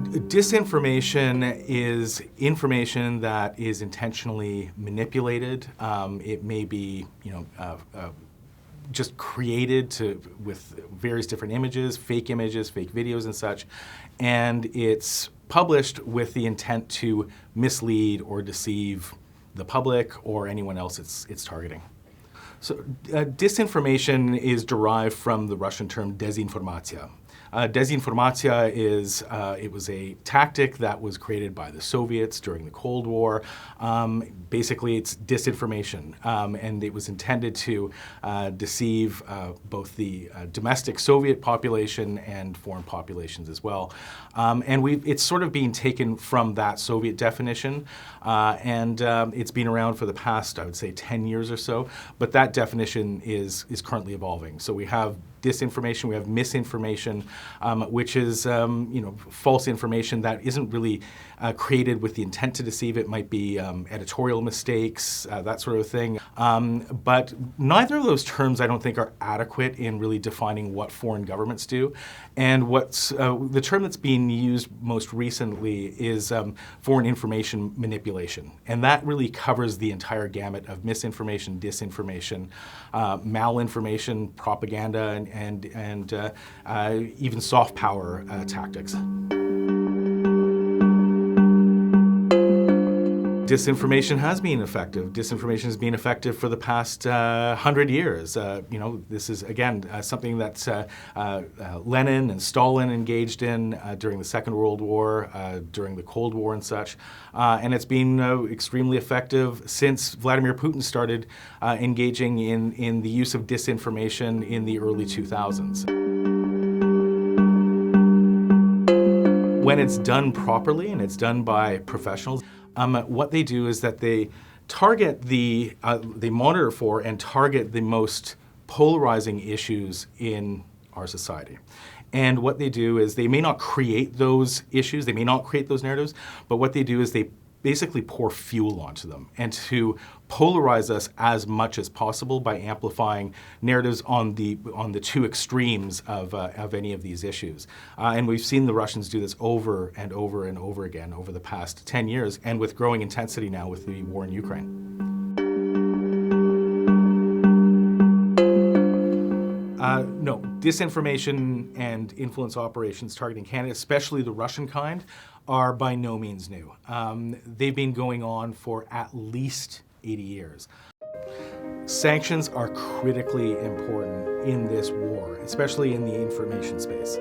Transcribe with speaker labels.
Speaker 1: Disinformation is information that is intentionally manipulated. It may be, just created with various different images, fake videos and such, and it's published with the intent to mislead or deceive the public or anyone else it's targeting. So disinformation is derived from the Russian term desinformatia. Desinformatia is, it was a tactic that was created by the Soviets during the Cold War. Basically, it's disinformation, and it was intended to deceive both the domestic Soviet population and foreign populations as well. It's sort of being taken from that Soviet definition, and it's been around for the past, I would say, 10 years or so, but that definition is currently evolving. So we have disinformation, we have misinformation, which is false information that isn't really created with the intent to deceive. It might be editorial mistakes, that sort of thing. But neither of those terms, I don't think, are adequate in really defining what foreign governments do. And what's the term that's being used most recently is foreign information manipulation. And that really covers the entire gamut of misinformation, disinformation, malinformation, propaganda, and even soft power tactics. Disinformation has been effective. Disinformation has been effective for the past 100 years. This is, again, something that Lenin and Stalin engaged in during the Second World War, during the Cold War and such. And it's been extremely effective since Vladimir Putin started engaging in the use of disinformation in the early 2000s. When it's done properly and it's done by professionals, what they do is that they target they monitor for and target the most polarizing issues in our society. And what they do is they may not create those issues, they may not create those narratives, but what they do is they basically pour fuel onto them and to polarize us as much as possible by amplifying narratives on the two extremes of any of these issues. And we've seen the Russians do this over and over and over again over the past 10 years, and with growing intensity now with the war in Ukraine. No, disinformation and influence operations targeting Canada, especially the Russian kind, are by no means new. They've been going on for at least 80 years. Sanctions are critically important in this war, especially in the information space.